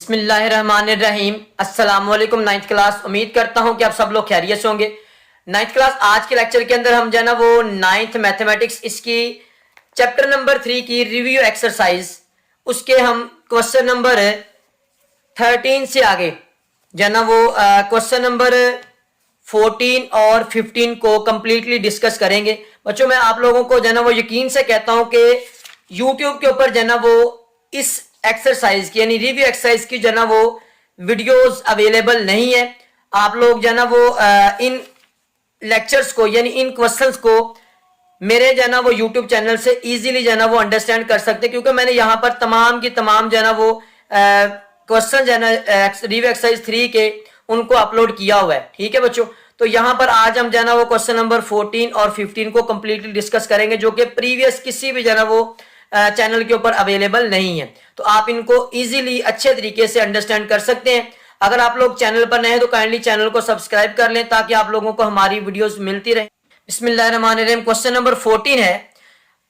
बिस्मिल्लाहिर्रहमानिर्रहीम। अस्सलाम वालेकुम नाइन्थ क्लास। उम्मीद करता हूं कि आप सब लोग खैरियत से होंगे। नाइन्थ क्लास आज के लेक्चर के अंदर हम जो है ना वो नाइन्थ मैथमेटिक्स इसकी चैप्टर नंबर 3 की रिव्यू एक्सरसाइज उसके हम क्वेश्चन नंबर 13 से आगे जो है ना वो क्वेश्चन नंबर 14 और 15 को कंप्लीटली डिस्कस करेंगे। बच्चों मैं आप लोगों को जो है ना वो यकीन से कहता हूं कि यूट्यूब के ऊपर जो है ना वो इस एक्सरसाइज की यानी रिव्यू एक्सरसाइज की जो है ना वो वीडियोस अवेलेबल नहीं है। आप लोग जो है ना वो इन लेक्चर्स को यानी इन क्वेश्चंस को मेरे जो है ना वो यूट्यूब चैनल से इजीली जो है ना वो अंडरस्टैंड कर सकते हैं, क्योंकि मैंने यहाँ पर तमाम की तमाम जो है ना वो क्वेश्चन जो है ना रिव्यू एक्सरसाइज 3 के उनको अपलोड किया हुआ है। ठीक है बच्चों, तो यहाँ पर आज हम जो है ना वो क्वेश्चन नंबर 14 और 15 को कंप्लीटली डिस्कस करेंगे, जो कि प्रीवियस किसी भी जो है ना वो चैनल के ऊपर अवेलेबल नहीं है। तो आप इनको इजीली अच्छे तरीके से अंडरस्टैंड कर सकते हैं। अगर आप लोग चैनल पर नए हैं तो काइंडली चैनल को सब्सक्राइब कर लें ताकि आप लोगों को हमारी वीडियोस मिलती रहे। बिस्मिल्लाहिर्रहमानिर्रहीम। क्वेश्चन नंबर 14 है।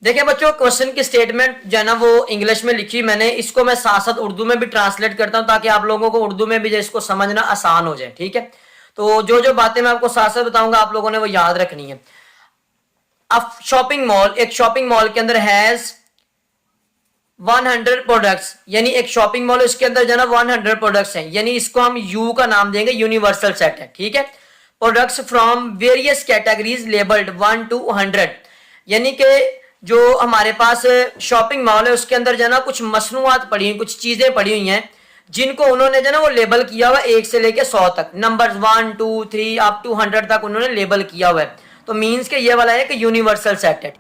देखिए बच्चों, क्वेश्चन की स्टेटमेंट जो है ना वो इंग्लिश में लिखी मैंने, इसको मैं साथ साथ उर्दू में भी ट्रांसलेट करता हूं ताकि आप लोगों को उर्दू में भी जो इसको समझना आसान हो जाए। ठीक है, तो जो जो बातें मैं आपको साथ साथ बताऊंगा आप लोगों ने वो याद रखनी है। अब शॉपिंग मॉल, एक शॉपिंग मॉल के अंदर हैज 100 प्रोडक्ट्स, यानी एक शॉपिंग मॉल इसके अंदर जो है ना 100 प्रोडक्ट्स हैं, यानी इसको हम यू का नाम देंगे, यूनिवर्सल सेट है। ठीक है, products from various categories labelled 1 to 100, यानी कि जो हमारे पास शॉपिंग मॉल है उसके अंदर जो है ना कुछ मसनूआत पड़ी हुई, कुछ चीजें पड़ी हुई हैं जिनको उन्होंने जो है ना वो लेबल किया हुआ 1 से लेके 100 तक, नंबर 1 2 3 अप टू 100 तक उन्होंने लेबल किया हुआ है। तो मीन्स के ये वाला है कि यूनिवर्सल सेट है,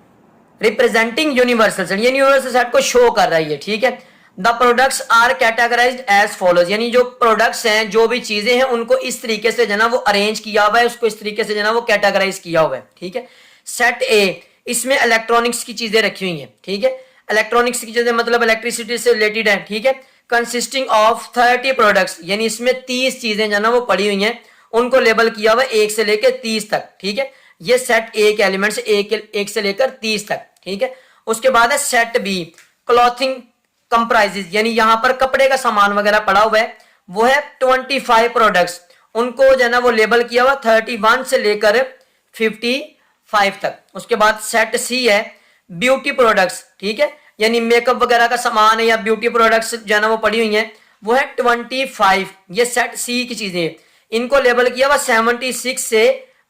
रिप्रेजेंटिंग यूनिवर्सल सेट, यानी यूनिवर्सल सेट को शो कर रही है। ठीक है, the products are categorized as follows, यानी जो प्रोडक्ट्स हैं जो भी चीजें हैं उनको इस तरीके से जो है ना वो अरेंज किया हुआ है, उसको इस तरीके से जो है ना वो कैटेगराइज किया हुआ है। ठीक है, सेट ए, इसमें इलेक्ट्रॉनिक्स की चीजें रखी हुई हैं। ठीक है, इलेक्ट्रॉनिक्स की चीजें मतलब इलेक्ट्रिसिटी से रिलेटेड है। ठीक है, कंसिस्टिंग ऑफ 30 प्रोडक्ट्स, यानी इसमें 30 चीजें जो है ना वो पड़ी हुई हैं, उनको लेबल किया हुआ 1 से लेकर 30 तक। ठीक है, ये सेट ए के एलिमेंट्स 1 से लेकर 30 तक। ठीक है, उसके बाद है सेट बी, क्लॉथिंग कंप्राइजेज, यानी यहां पर कपड़े का सामान वगैरह पड़ा हुआ है, वो है 25 प्रोडक्ट्स, उनको जो है ना वो लेबल किया हुआ 31 से लेकर 55 तक। उसके बाद सेट सी है ब्यूटी प्रोडक्ट्स। ठीक है, यानी मेकअप वगैरह का सामान है या ब्यूटी प्रोडक्ट्स जो है ना वो पड़ी हुई हैं, वो है 25, ये सेट सी की चीजें, इनको लेबल किया हुआ 76 से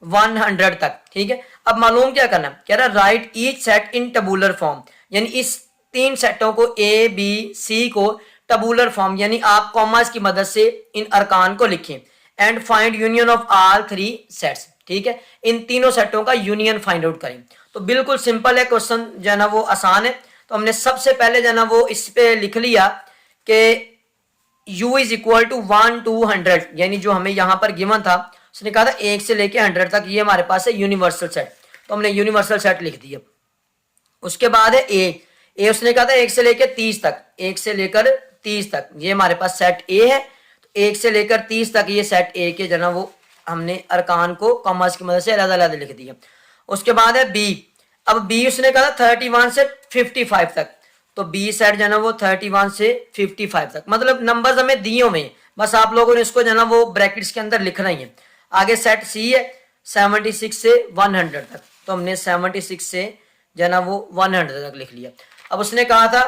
100 तक। ठीक है, अब मालूम क्या करना, कह रहा राइट ईच सेट इन टबुलर फॉर्म, यानी इस 3 सेटों को ए बी सी को टबुलर फॉर्म, यानी आप कॉमास की मदद से इन अरकान को लिखें, and find union of all 3 sets. ठीक है, इन तीनों सेटों का यूनियन फाइंड आउट करें। तो बिल्कुल सिंपल है क्वेश्चन, जो है ना वो आसान है। तो हमने सबसे पहले जो है ना वो इस पे लिख लिया कि u is equal to 1 to 100, यानी जो हमें यहां पर गिवन था उसने कहा था 1 से लेके 100 तक, ये हमारे पास है यूनिवर्सल सेट, तो हमने यूनिवर्सल सेट लिख दिया। उसके बाद है ए उसने कहा था 1 से लेकर 30 तक, 1 से लेकर 30 तक, ये हमारे पास सेट ए है। तो 1 से लेकर 30 तक ये सेट ए के जो है ना वो हमने अरकान को कॉमास की मदद से अलग-अलग लिख दिया। उसके बाद है बी, अब बी उसने कहा था 31 से 55 तक, तो बी सेट जो है ना वो 31 से 55 तक, मतलब नंबर्स हमें दिए हुए हैं, बस आप लोगों ने इसको जो है ना वो ब्रैकेट्स के अंदर लिखना ही है। आगे सेट सी है 76 से 100 तक, तो हमने 76 से जो है ना वो 100 तक लिख लिया। अब उसने कहा था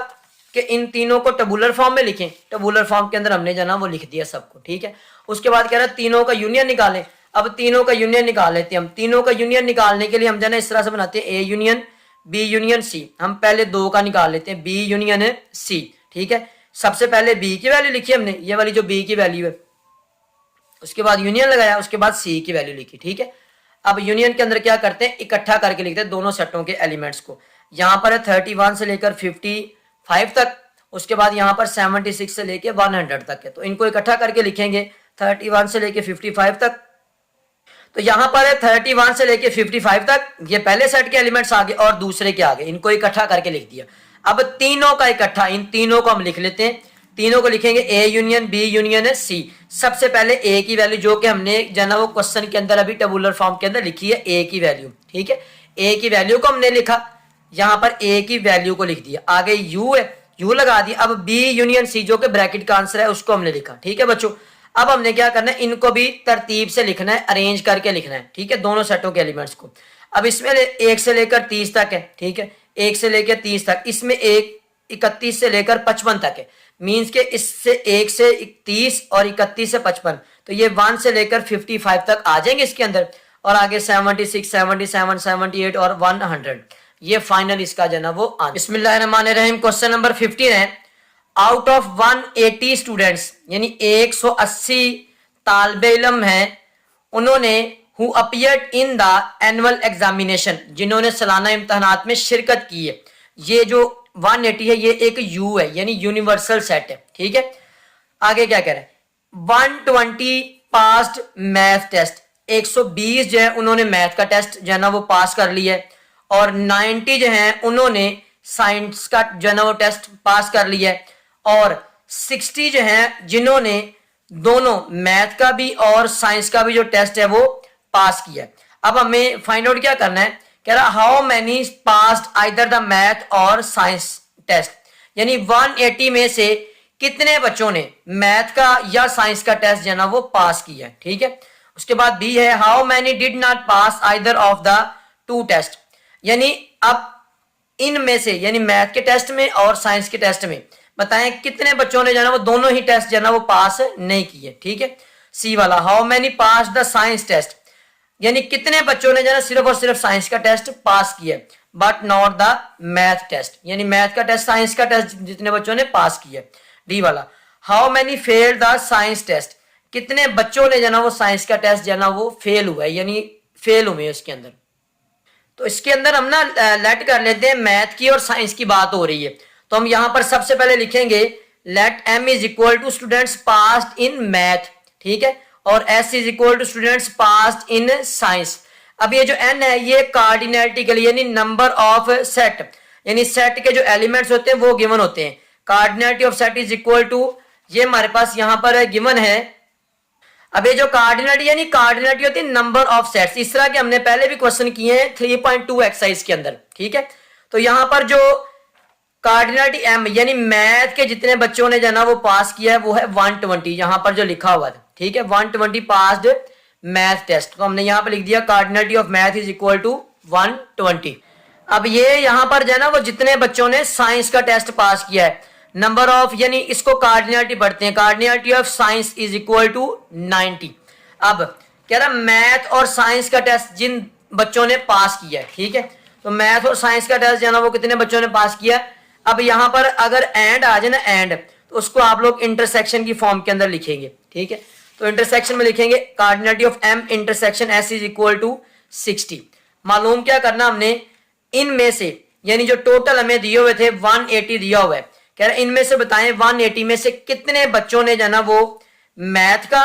कि इन तीनों को टबुलर फॉर्म में लिखें, टबुलर फॉर्म के अंदर हमने जो है ना वो लिख दिया सबको। ठीक है, उसके बाद कह रहा है तीनों का यूनियन निकालें। अब तीनों का यूनियन निकाल लेते हैं हम। तीनों का यूनियन निकालने के लिए हम जो है ना इस तरह से बनाते हैं, a union b union c. हम पहले 2 का निकाल लेते हैं, बी यूनियन है सी। ठीक है, सबसे पहले बी की वैल्यू लिखी हमने, ये वाली जो बी की वैल्यू है, उसके बाद यूनियन लगाया, उसके बाद सी की वैल्यू लिखी। ठीक है, अब यूनियन के अंदर क्या करते हैं, इकट्ठा करके लिखते हैं दोनों सेटों के एलिमेंट्स को। यहां पर है 31 से लेकर 55 तक, उसके बाद यहां पर 76 से लेकर 100 तक है, तो इनको इकट्ठा करके लिखेंगे 31 से लेकर 55 तक। तो यहां पर है 31 से लेकर 55 तक, ये पहले सेट के एलिमेंट्स आगे और दूसरे के आगे, इनको इकट्ठा करके लिख दिया। अब तीनों का इकट्ठा, इन तीनों को हम लिख लेते हैं, तीनों को लिखेंगे ए यूनियन बी यूनियन है सी। सबसे पहले ए की वैल्यू जो कि हमने जो है ना वो क्वेश्चन के अंदर अभी टेबुलर फॉर्म के अंदर लिखी है, ए की वैल्यू। ठीक है, ए की वैल्यू को हमने लिखा, यहां पर ए की वैल्यू को लिख दिया। आगे यू है, यू लगा दी। अब बी यूनियन सी जो कि ब्रैकेट का आंसर है उसको हमने लिखा, ठीक है बच्चों। अब हमने क्या करना है, इनको भी तरतीब से लिखना है, अरेंज करके लिखना है, ठीक है, दोनों सेटों के एलिमेंट्स को। अब इसमें 1 से लेकर 30 तक है, ठीक है, 1 से लेकर 30 तक, इसमें 31 से लेकर 55 तक है, मीन्स के इससे 1 से 30 और 31 से 55, तो ये 1 से लेकर 55 तक आ जाएंगे इसके अंदर, और आगे 76, 77, 78 और 100, ये फाइनल इसका जो है वो आंसर। बिस्मिल्लाहिर्रहमानिर्रहीम। क्वेश्चन नंबर 15 है, आउट ऑफ 180 स्टूडेंट्स, यानी 180 तालिबे इल्म हैं, उन्होंने who appeared in the annual examination, जिन्होंने सालाना इम्तहानात में शिरकत की है। ये जो 180 है ये एक यू है, यानी यूनिवर्सल सेट है, ठीक है। आगे क्या कह रहे हैं, 120 पास्ड मैथ टेस्ट, 120 जो है उन्होंने मैथ का टेस्ट जो है ना वो पास कर लिया है, और 90 जो है उन्होंने साइंस का जो है ना वो टेस्ट पास कर लिया है, और 60 जो है जिन्होंने दोनों मैथ का भी और साइंस का भी जो टेस्ट है वो पास किया है। अब हमें फाइंड आउट क्या करना है, कह रहा how many passed either the math और साइंस टेस्ट, यानी 180 में से कितने बच्चों ने मैथ का या साइंस का टेस्ट जो है ना वो पास किया है, ठीक है। उसके बाद बी है, how many did not pass either of the two test, यानी अब इनमें से, यानी मैथ के टेस्ट में और साइंस के टेस्ट में बताएं कितने बच्चों ने जो है ना वो दोनों ही टेस्ट जो है ना वो पास नहीं किए, ठीक है। सी वाला, how many pass the science test, यानी कितने बच्चों ने जो है सिर्फ और सिर्फ साइंस का टेस्ट पास किया, but not the math test, यानी मैथ का टेस्ट, साइंस का टेस्ट जितने बच्चों ने पास किया। डी वाला, how many fail the science test, कितने बच्चों ने जो है वो साइंस का टेस्ट जो है ना वो फेल हुआ है, यानी फेल हुए इसके अंदर। तो इसके अंदर हम ना लेट कर लेते हैं, मैथ की और साइंस की बात हो रही है, तो हम यहां पर सबसे पहले लिखेंगे let m is equal to students passed in math, ठीक है, और s is equal to students passed in science. अब ये जो n है ये कार्डिनैलिटी के लिए, यानी नंबर ऑफ सेट, यानी सेट के जो एलिमेंट्स होते हैं वो गिवन होते हैं। Cardinality of set is equal to, ये हमारे पास यहां पर गिवन है। अब ये जो कार्डिनैलिटी, यानी कार्डिनैलिटी होती है नंबर ऑफ सेट्स, इस तरह के हमने पहले भी क्वेश्चन किए हैं 3.2 एक्सरसाइज के अंदर, ठीक है। तो यहां पर जो कार्डिनैलिटी m, यानी मैथ के जितने बच्चों ने जो ना वो पास किया है वो है 120, यहां पर जो लिखा हुआ था, ठीक है, 120 पास्ड मैथ टेस्ट, तो हमने यहां पर लिख दिया cardinality of math is equal to 120। अब ये यहां पर जो है ना वो जितने बच्चों ने साइंस का टेस्ट पास किया है, नंबर ऑफ, यानी इसको कार्डिनैलिटी पढ़ते हैं, cardinality of science is equal to 90। अब कह रहा मैथ और साइंस का टेस्ट जिन बच्चों ने पास किया है, ठीक है, तो मैथ और साइंस का टेस्ट जो है ना वो कितने बच्चों ने पास किया। अब यहां पर अगर एंड आ जाए ना, एंड, तो उसको आप लोग इंटरसेक्शन की फॉर्म के अंदर लिखेंगे, ठीक है। तो इंटरसेक्शन में लिखेंगे cardinality of m intersection s is equal to 60। मालूम क्या करना हमने, इनमें से, यानी जो टोटल हमें दिए हुए थे 180 दिया हुआ है, कह रहे इनमें से बताएं 180 में से कितने बच्चों ने जो ना वो मैथ का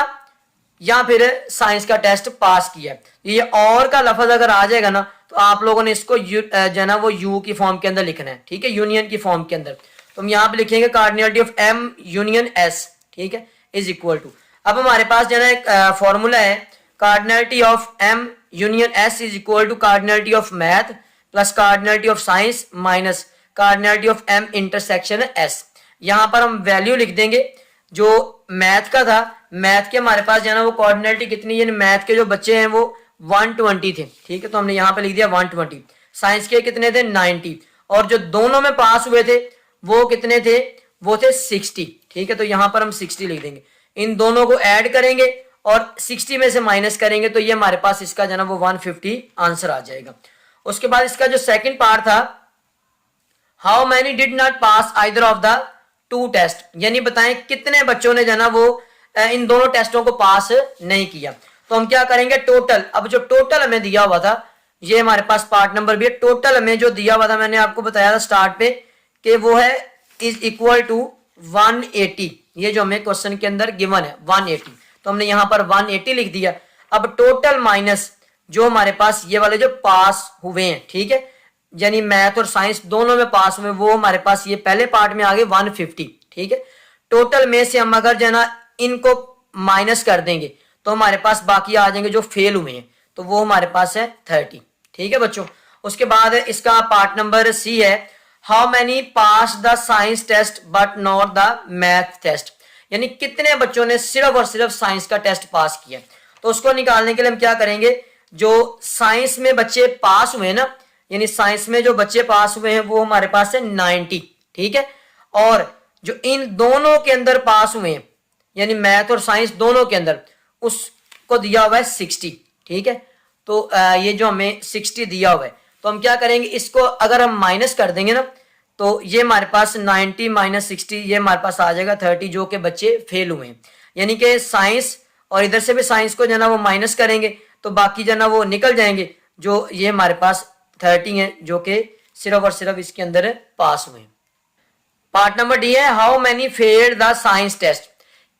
या फिर साइंस का टेस्ट पास किया। ये और का लफ्ज अगर आ जाएगा ना तो आप लोगों ने इसको जो ना वो यू की फॉर्म के अंदर लिखना है, ठीक है, यूनियन की फॉर्म के अंदर। तो हम यहाँ पे लिखेंगे cardinality of m union s, ठीक है, इज इक्वल टू, अब हमारे पास जो है एक फॉर्मूला है, cardinality of m union s is equal to cardinality of math plus cardinality of science minus cardinality of m intersection s। यहाँ पर हम वैल्यू लिख देंगे, जो मैथ का था, मैथ के हमारे पास जो है ना वो कोऑर्डिनेटी कितनी, यानी मैथ के जो बच्चे हैं वो 120 थे, ठीक है, तो हमने यहाँ पे लिख दिया 120। साइंस के कितने थे 90, और जो दोनों में पास हुए थे वो कितने थे, वो थे 60, ठीक है, तो यहाँ पर हम 60 लिख देंगे। इन दोनों को ऐड करेंगे और 60 में से माइनस करेंगे तो ये हमारे पास इसका जो है ना वो 150 आंसर आ जाएगा। उसके बाद इसका जो सेकेंड पार्ट था, how many did not pass either of the two test, यानी बताएं कितने बच्चों ने जो है ना वो इन दोनों टेस्टों को पास नहीं किया। तो हम क्या करेंगे, टोटल, अब जो टोटल हमें दिया हुआ था, ये हमारे पास पार्ट नंबर भी है, टोटल हमें जो दिया हुआ था मैंने आपको बताया था स्टार्ट पे कि वो है इज इक्वल टू 180, ये जो हमें क्वेश्चन के अंदर गिवन है 180, तो हमने यहाँ पर 180 लिख दिया। अब टोटल माइनस जो हमारे पास ये वाले जो पास हुए हैं, ठीक है, यानी मैथ और साइंस दोनों में पास हुए, वो हमारे पास ये पहले पार्ट में आ गए 150, ठीक है। टोटल में से हम अगर जो है ना इनको माइनस कर देंगे तो हमारे पास बाकी आ जाएंगे जो फेल हुए हैं, तो वो हमारे पास है 30, ठीक है बच्चों। उसके बाद इसका पार्ट नंबर सी है, how many pass the science test but not the math test, यानी कितने बच्चों ने सिर्फ और सिर्फ साइंस का टेस्ट पास किया। तो उसको निकालने के लिए हम क्या करेंगे, जो साइंस में बच्चे पास हुए ना, यानी साइंस में जो बच्चे पास हुए हैं वो हमारे पास है 90, ठीक है। और जो इन दोनों के अंदर पास हुए हैं, यानी मैथ और साइंस दोनों के अंदर, उसको दिया हुआ है 60, ठीक है। तो ये जो हमें 60 दिया हुआ है, तो हम क्या करेंगे, इसको अगर हम माइनस कर देंगे ना, तो ये हमारे पास 90 माइनस 60, ये हमारे पास आ जाएगा 30, जो कि बच्चे फेल हुए हैं। यानी कि साइंस और इधर से भी साइंस को जो ना वो माइनस करेंगे, तो बाकी जो ना वो निकल जाएंगे, जो ये हमारे पास 30 है, जो कि सिर्फ और सिर्फ इसके अंदर पास हुए। पार्ट नंबर डी है, how many failed the science test,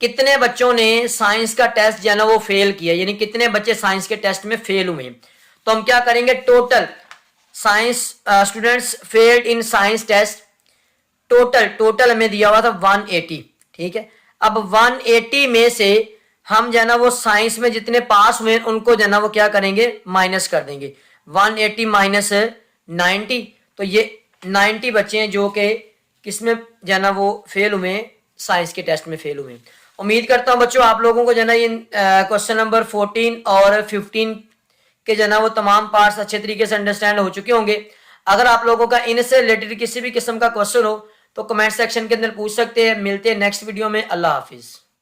कितने बच्चों ने साइंस का टेस्ट जो है ना वो फेल किया, यानी कितने बच्चे साइंस के टेस्ट में फेल हुए। तो हम क्या करेंगे, total science students failed in science test, total हमें दिया हुआ था 180, ठीक है। अब 180 में से हम जो है ना वो साइंस में जितने पास हुए उनको जो है ना वो क्या करेंगे, माइनस कर देंगे। 180 माइनस 90, तो ये 90 बच्चे हैं जो कि किसमें जो है ना वो फेल हुए, साइंस के टेस्ट में फेल हुए। उम्मीद करता हूं बच्चों आप लोगों को जो है ना ये क्वेश्चन नंबर 14 और 15 के जो है ना वो तमाम पार्ट्स अच्छे तरीके से अंडरस्टैंड हो चुके होंगे। अगर आप लोगों का इनसे रिलेटेड किसी भी किस्म का क्वेश्चन हो तो कमेंट सेक्शन के अंदर पूछ सकते हैं। मिलते हैं नेक्स्ट वीडियो में। अल्लाह हाफिज।